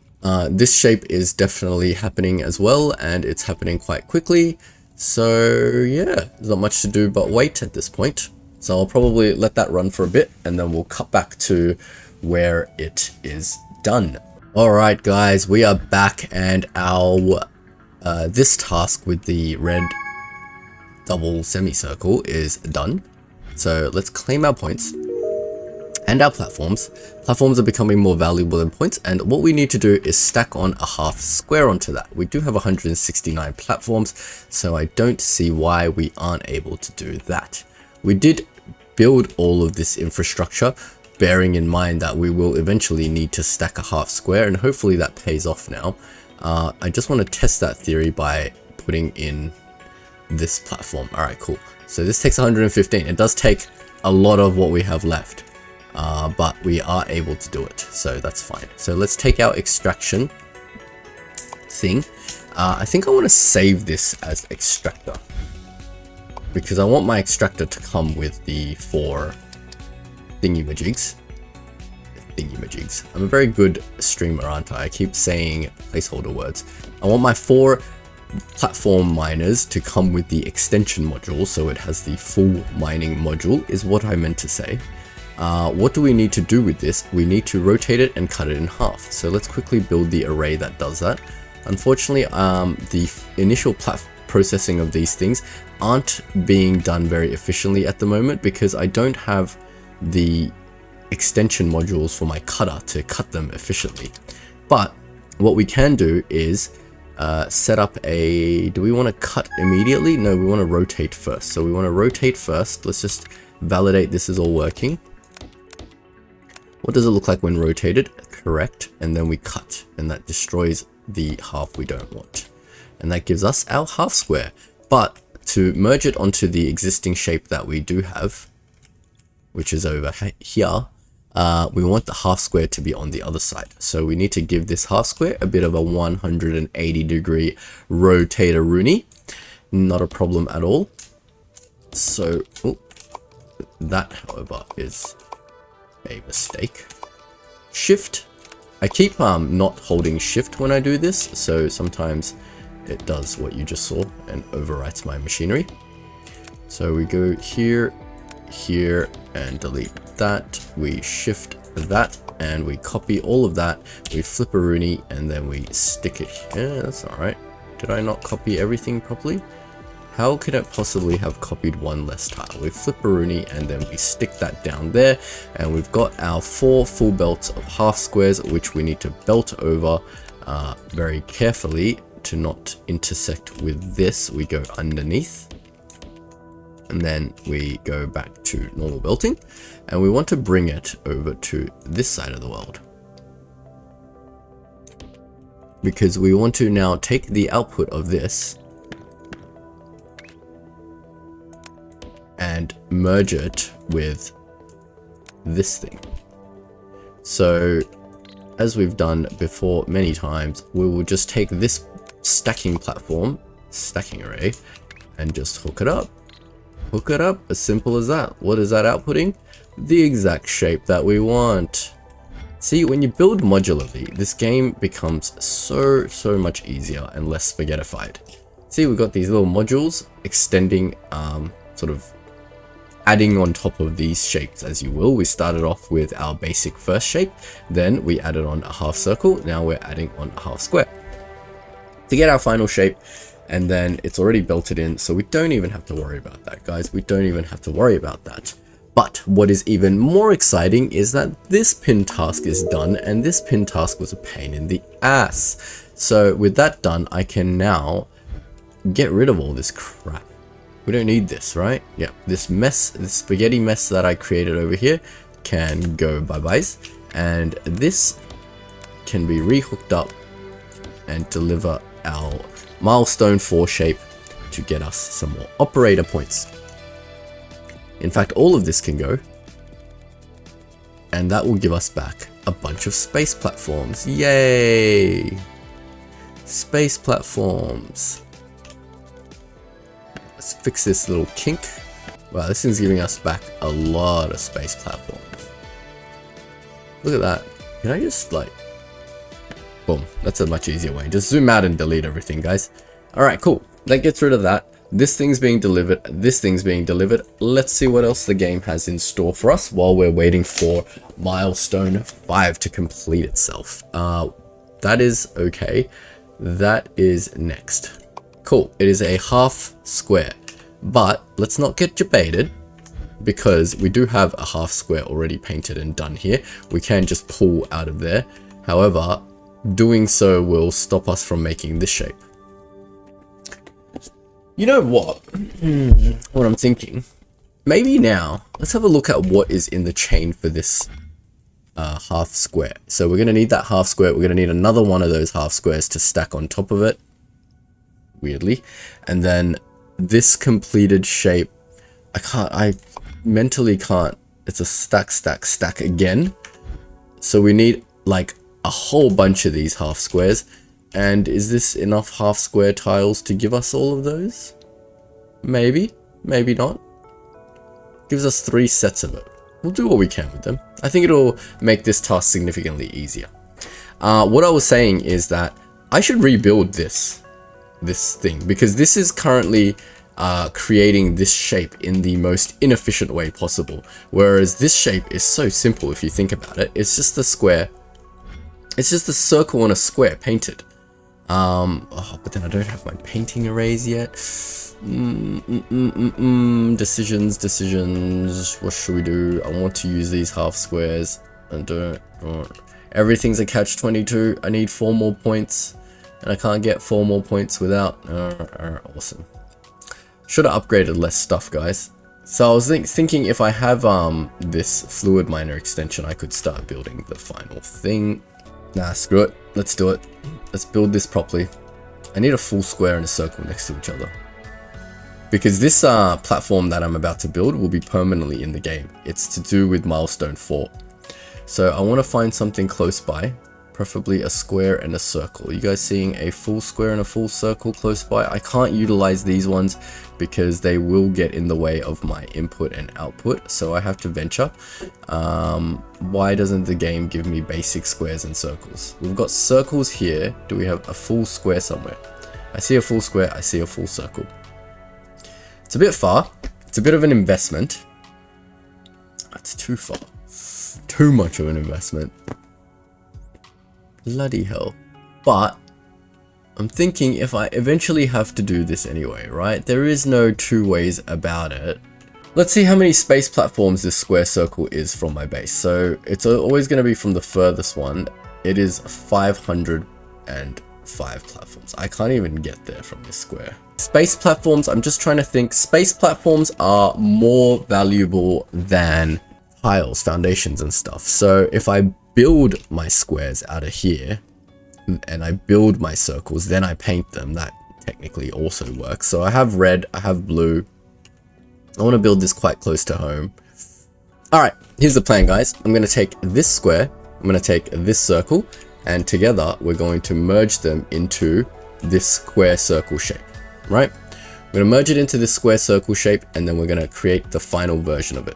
This shape is definitely happening as well, and it's happening quite quickly. So yeah, there's not much to do but wait at this point. So I'll probably let that run for a bit, and then we'll cut back to where it is done. Alright guys, we are back, and our this task with the red double semicircle is done. So let's claim our points and our platforms. Platforms are becoming more valuable than points, and what we need to do is stack on a half square onto that. We do have 169 platforms, so I don't see why we aren't able to do that. We did build all of this infrastructure, bearing in mind that we will eventually need to stack a half square, and hopefully that pays off now. I just want to test that theory by putting in this platform. All right, cool. So this takes 115. It does take a lot of what we have left, but we are able to do it, so that's fine. So let's take our extraction thing. I think I want to save this as extractor, because I want my extractor to come with the 4 thingy-majigs. I'm a very good streamer, aren't I? I keep saying placeholder words. I want my 4 platform miners to come with the extension module, so it has the full mining module, is what I meant to say. What do we need to do with this? We need to rotate it and cut it in half. So let's quickly build the array that does that. Unfortunately, the initial processing of these things aren't being done very efficiently at the moment, because I don't have the extension modules for my cutter to cut them efficiently. But what we can do is set up a... Do we want to cut immediately? No, we want to rotate first. So we want to rotate first. Let's just validate this is all working. What does it look like when rotated? Correct. And then we cut, and that destroys the half we don't want. And that gives us our half square. But to merge it onto the existing shape that we do have, which is over here, we want the half square to be on the other side. So we need to give this half square a bit of a 180-degree rotator-rooney. Not a problem at all. So that, however, is a mistake. Shift. I keep not holding shift when I do this, so sometimes it does what you just saw and overwrites my machinery. So we go here, here, and delete that. We shift that, and we copy all of that. We flip a Rooney, and then we stick it here. That's all right. Did I not copy everything properly? How could it possibly have copied one less tile? We flip a Rooney, and then we stick that down there, and we've got our 4 full belts of half squares, which we need to belt over very carefully to not intersect with this. We go underneath, and then we go back to normal belting, and we want to bring it over to this side of the world, because we want to now take the output of this and merge it with this thing. So as we've done before many times, we will just take this stacking platform, stacking array, and just hook it up. Hook it up, as simple as that. What is that outputting? The exact shape that we want. See, when you build modularly, this game becomes so much easier and less spaghettified. See, we've got these little modules extending, sort of adding on top of these shapes, as you will. We started off with our basic first shape, then we added on a half circle, now we're adding on a half square to get our final shape, and then it's already belted in, so we don't even have to worry about that, guys. We don't even have to worry about that. But what is even more exciting is that this pin task is done, and this pin task was a pain in the ass. So with that done, I can now get rid of all this crap. We don't need this, right? Yeah, this mess, this spaghetti mess that I created over here can go bye-byes, and this can be re-hooked up and deliver our Milestone 4 shape to get us some more operator points. In fact, all of this can go, and that will give us back a bunch of space platforms. Yay! Space platforms. Let's fix this little kink. Wow, this thing's giving us back a lot of space platforms. Look at that. Can I just like... Boom. That's a much easier way. Just zoom out and delete everything, guys. Alright, cool. That gets rid of that. This thing's being delivered. This thing's being delivered. Let's see what else the game has in store for us while we're waiting for Milestone 5 to complete itself. That is okay. That is next. Cool. It is a half square, but let's not get debated, because we do have a half square already painted and done here. We can just pull out of there. However, doing so will stop us from making this shape. You know what? What I'm thinking? Maybe now, let's have a look at what is in the chain for this half square. So we're going to need that half square. We're going to need another one of those half squares to stack on top of it. Weirdly. And then this completed shape, I mentally can't. It's a stack again. So we need like a whole bunch of these half squares. And is this enough half square tiles to give us all of those? Maybe, maybe not. Gives us 3 sets of it. We'll do what we can with them. I think it'll make this task significantly easier. What I was saying is that I should rebuild this thing, because this is currently creating this shape in the most inefficient way possible. Whereas this shape is so simple if you think about it. It's just a square. It's just a circle and a square painted. Oh, but then I don't have my painting arrays yet. Decisions. What should we do? I want to use these half squares. I don't. Everything's a catch-22. I need 4 more points. And I can't get 4 more points without... awesome. Should have upgraded less stuff, guys. So I was thinking if I have this fluid miner extension, I could start building the final thing. Nah, screw it. Let's do it. Let's build this properly. I need a full square and a circle next to each other. Because this platform that I'm about to build will be permanently in the game. It's to do with Milestone 4. So I want to find something close by. Preferably a square and a circle. You guys seeing a full square and a full circle close by? I can't utilize these ones because they will get in the way of my input and output, so I have to venture. Why doesn't the game give me basic squares and circles? We've got circles here. Do we have a full square somewhere? I see a full square, I see a full circle. It's a bit far. It's a bit of an investment. That's too far. Too much of an investment. Bloody hell. But I'm thinking if I eventually have to do this anyway, right? There is no 2 ways about it. Let's see how many space platforms this square circle is from my base. So it's always going to be from the furthest one. It is 505 platforms. I can't even get there from this square. Space platforms, I'm just trying to think. Space platforms are more valuable than tiles, foundations and stuff. So if I build my squares out of here and I build my circles, then I paint them, that technically also works. So I have red, I have blue. I want to build this quite close to home. Alright, here's the plan, guys. I'm going to take this square, I'm going to take this circle, and together we're going to merge them into this square circle shape, right? We're going to merge it into this square circle shape, and then we're going to create the final version of it.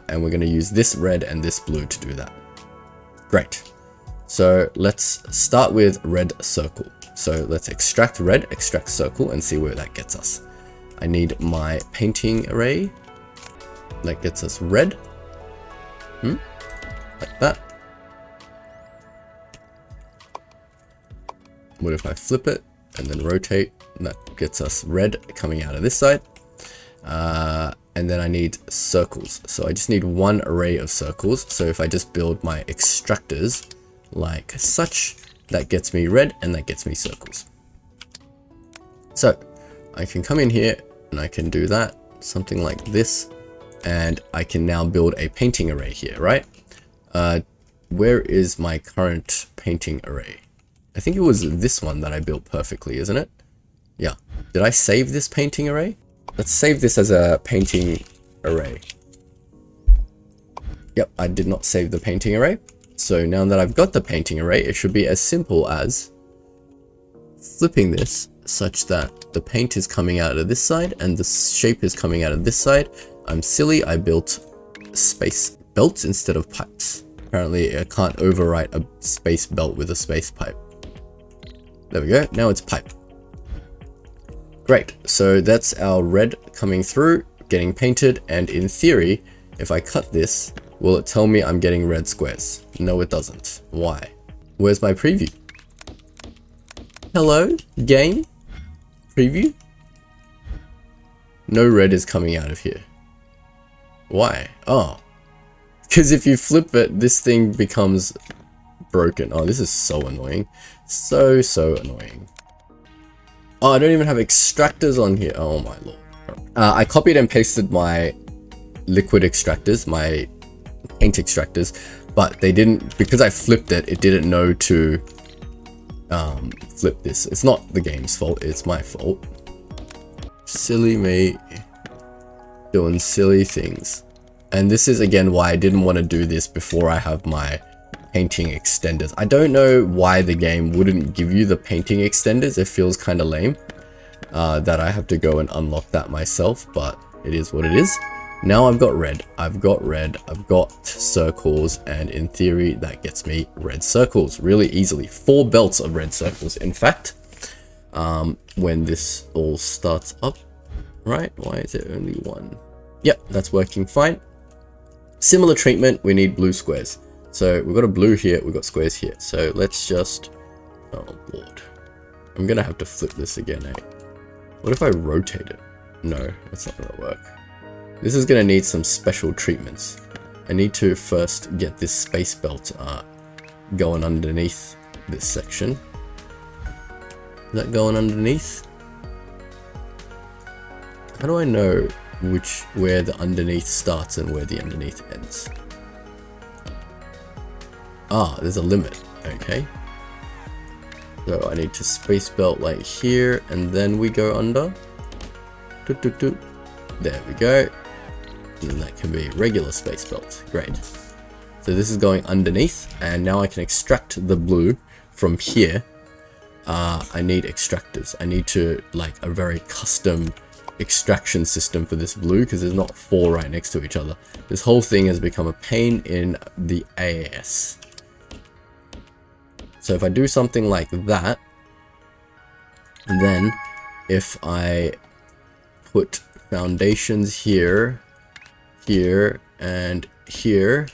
And we're going to use this red and this blue to do that. Great. So let's start with red circle. So let's extract red, extract circle, and see where that gets us. I need my painting array. That gets us red. Like that. What if I flip it and then rotate? And that gets us red coming out of this side. And then I need circles. So I just need 1 array of circles. So if I just build my extractors like such, that gets me red and that gets me circles. So I can come in here and I can do that, something like this. And I can now build a painting array here, right? Where is my current painting array? I think it was this one that I built perfectly, isn't it? Yeah. Did I save this painting array? Let's save this as a painting array. Yep, I did not save the painting array. So now that I've got the painting array, it should be as simple as flipping this such that the paint is coming out of this side and the shape is coming out of this side. I'm silly, I built space belts instead of pipes. Apparently I can't overwrite a space belt with a space pipe. There we go, now it's pipe. Great, so that's our red coming through, getting painted, and in theory, if I cut this, will it tell me I'm getting red squares? No, it doesn't. Why? Where's my preview? Hello, game? Preview? No red is coming out of here. Why? Oh, because if you flip it, this thing becomes broken. Oh, this is so annoying. So annoying. Oh, I don't even have extractors on here. Oh my lord. I copied and pasted my liquid extractors, my paint extractors, but they didn't, because I flipped it, it didn't know to flip this. It's not the game's fault, it's my fault. Silly me. Doing silly things. And this is again why I didn't want to do this before I have my painting extenders. I don't know why the game wouldn't give you the painting extenders. It feels kind of lame that I have to go and unlock that myself, but it is what it is. Now I've got red, I've got circles, and in theory that gets me red circles really easily. 4 belts of red circles, in fact, when this all starts up, right? Why is it only 1? Yep, that's working fine. Similar treatment, we need blue squares. So we've got a blue here, we've got squares here. So let's just, oh lord. I'm gonna have to flip this again, eh? What if I rotate it? No, that's not gonna work. This is gonna need some special treatments. I need to first get this space belt going underneath this section. Is that going underneath? How do I know where the underneath starts and where the underneath ends? Ah, there's a limit. Okay. So I need to space belt like here, and then we go under. There we go. And that can be a regular space belt. Great. So this is going underneath, and now I can extract the blue from here. I need extractors. I need to like a very custom extraction system for this blue, because there's not 4 right next to each other. This whole thing has become a pain in the ass. So if I do something like that, and then if I put foundations here, here, and here,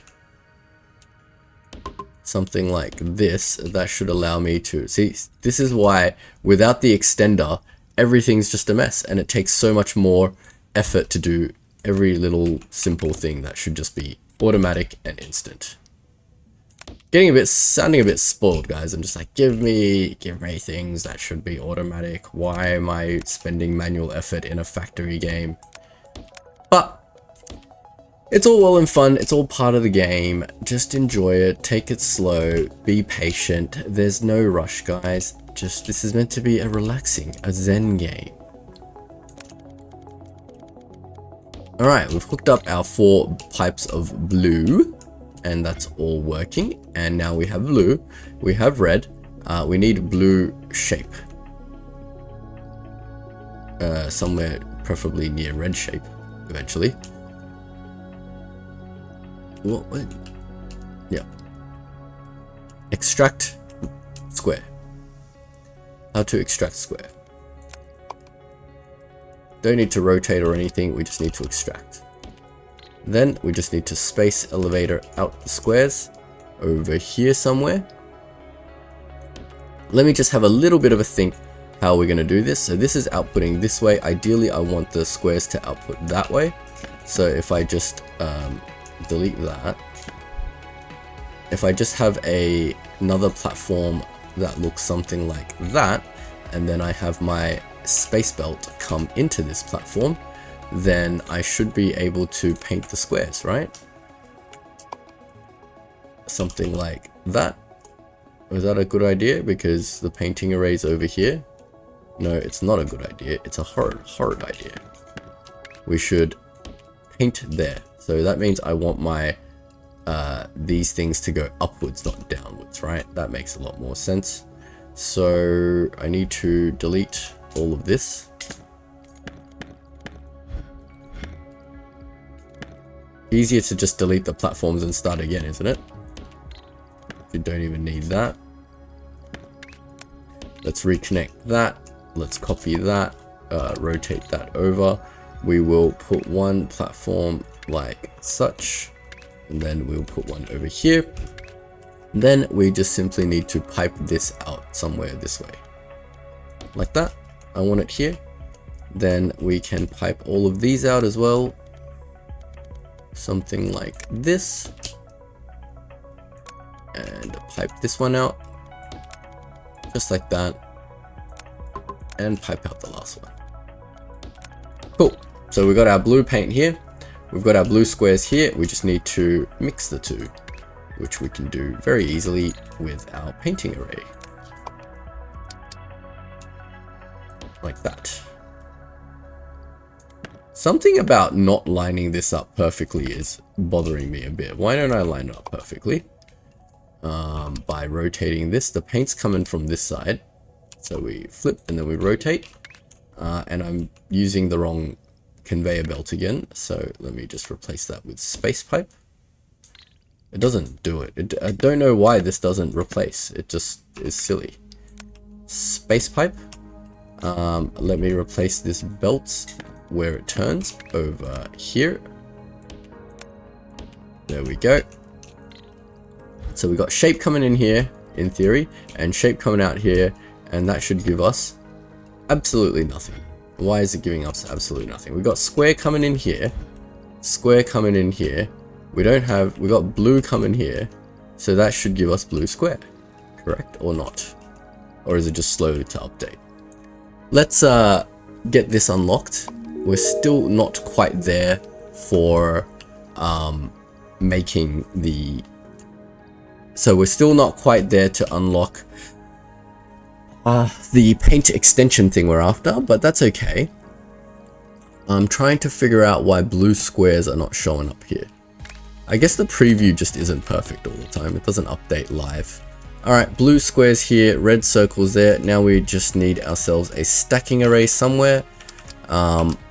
something like this, that should allow me to see. This is why without the extender everything's just a mess, and it takes so much more effort to do every little simple thing that should just be automatic and instant. Sounding a bit spoiled, guys. I'm just like, give me things that should be automatic. Why am I spending manual effort in a factory game? But it's all well and fun. It's all part of the game. Just enjoy it. Take it slow. Be patient. There's no rush, guys. Just, this is meant to be a relaxing, a zen game. Alright, we've hooked up our 4 pipes of blue, and that's all working. And now we have blue, we have red, we need blue shape. Somewhere preferably near red shape, eventually. What? Yeah. Extract square. How to extract square. Don't need to rotate or anything, we just need to extract. Then we just need to space elevator out the squares over here somewhere. Let me just have a little bit of a think how we're going to do this. So this is outputting this way. Ideally, I want the squares to output that way. So if I just delete that, if I just have another platform that looks something like that, and then I have my space belt come into this platform, then I should be able to paint the squares, right? Something like that. Was that a good idea? Because the painting array is over here. No, it's not a good idea. It's a horrid idea. We should paint there. So that means I want my these things to go upwards, not downwards, right? That makes a lot more sense. So I need to delete all of this. Easier to just delete the platforms and start again, isn't it? You don't even need that. Let's reconnect that. Let's copy that, rotate that over. We will put one platform like such, and then we'll put one over here. Then we just simply need to pipe this out somewhere this way. Like that. I want it here. Then we can pipe all of these out as well. Something like this. And pipe this one out. Just like that. And pipe out the last one. Cool. So we've got our blue paint here. We've got our blue squares here. We just need to mix the two, which we can do very easily with our painting array. Like that. Something about not lining this up perfectly is bothering me a bit. Why don't I line it up perfectly? By rotating this. The paint's coming from this side. So we flip and then we rotate. And I'm using the wrong conveyor belt again. So let me just replace that with space pipe. It doesn't do it. I don't know why this doesn't replace. It just is silly. Space pipe. Let me replace this belt where it turns over here. There we go. So we got shape coming in here in theory and shape coming out here, and that should give us absolutely nothing. Why is it giving us absolutely nothing? We got square coming in here, square coming in here. We got blue coming here, so that should give us blue square, correct or not? Or is it just slow to update? Let's get this unlocked. We're still not quite there for making the... So we're still not quite there to unlock the paint extension thing we're after, but that's okay. I'm trying to figure out why blue squares are not showing up here. I guess the preview just isn't perfect all the time. It doesn't update live. Alright, blue squares here, red circles there. Now we just need ourselves a stacking array somewhere.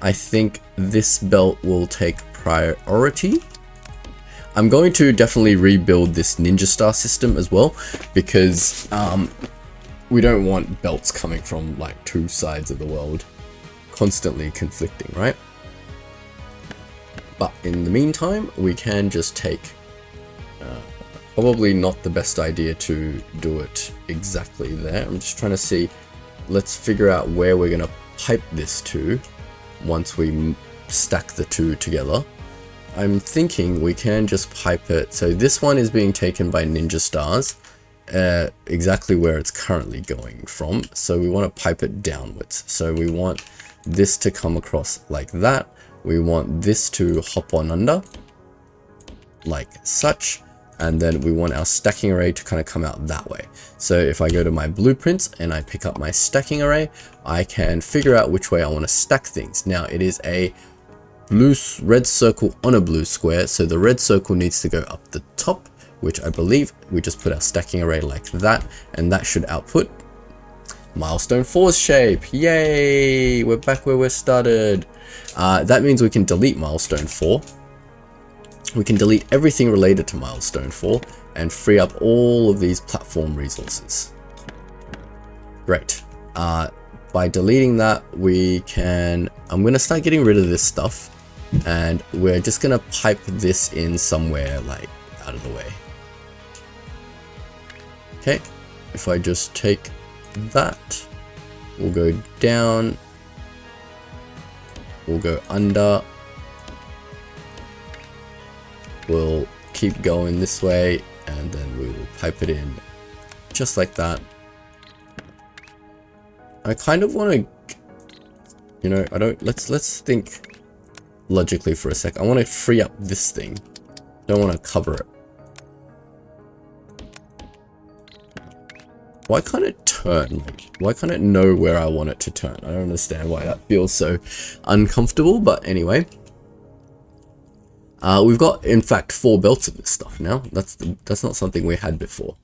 I think this belt will take priority. I'm going to definitely rebuild this ninja star system as well, because we don't want belts coming from like two sides of the world constantly conflicting, right? But in the meantime, we can just take... probably not the best idea to do it exactly there. I'm just trying to see... Let's figure out where we're going to pipe this to once we stack the two together. I'm thinking we can just pipe it. So this one is being taken by ninja stars, exactly where it's currently going from. So we want to pipe it downwards. So we want this to come across like that. We want this to hop on under like such. And then we want our stacking array to kind of come out that way. So if I go to my blueprints and I pick up my stacking array, I can figure out which way I want to stack things. Now it is a red circle on a blue square. So the red circle needs to go up the top, which I believe we just put our stacking array like that. And that should output Milestone 4's shape. Yay! We're back where we started. That means we can delete Milestone 4. We can delete everything related to Milestone 4 and free up all of these platform resources. Great. By deleting that, we can... I'm going to start getting rid of this stuff, and we're just going to pipe this in somewhere like out of the way. Okay. If I just take that, we'll go down, we'll go under. We'll keep going this way, and then we will pipe it in just like that. I kind of want to, you know, let's think logically for a sec. I want to free up this thing. Don't want to cover it. Why can't it turn? Like, why can't it know where I want it to turn? I don't understand why that feels so uncomfortable, but anyway. We've got, in fact, 4 belts of this stuff now. That's not something we had before.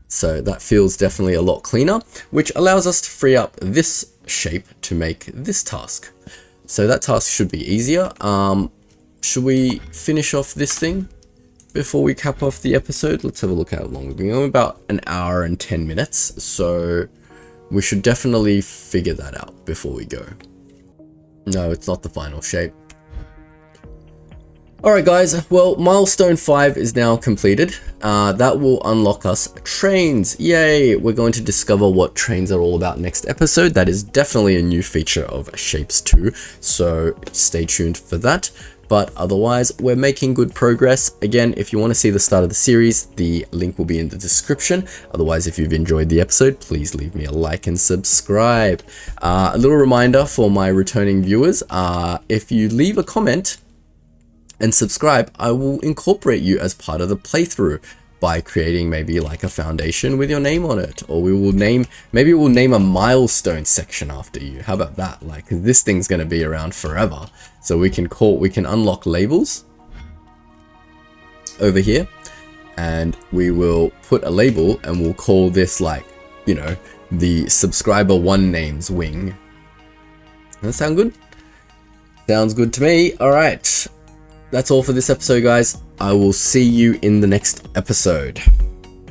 So that feels definitely a lot cleaner, which allows us to free up this shape to make this task. So that task should be easier. Should we finish off this thing before we cap off the episode? Let's have a look how long we've been going. About an hour and 10 minutes. So we should definitely figure that out before we go. No, it's not the final shape. Alright guys, well, Milestone 5 is now completed. That will unlock us trains. Yay! We're going to discover what trains are all about next episode. That is definitely a new feature of Shapez 2, so stay tuned for that. But otherwise, we're making good progress. Again, if you want to see the start of the series, the link will be in the description. Otherwise, if you've enjoyed the episode, please leave me a like and subscribe. A little reminder for my returning viewers, if you leave a comment and subscribe, I will incorporate you as part of the playthrough. by creating maybe like a foundation with your name on it, or maybe we'll name a milestone section after you. How about that? Like, this thing's going to be around forever, so we can unlock labels over here, and we will put a label and we'll call this, like, you know, the subscriber one names wing. Does that sound good? Sounds good to me. All right, that's all for this episode, guys. I will see you in the next episode.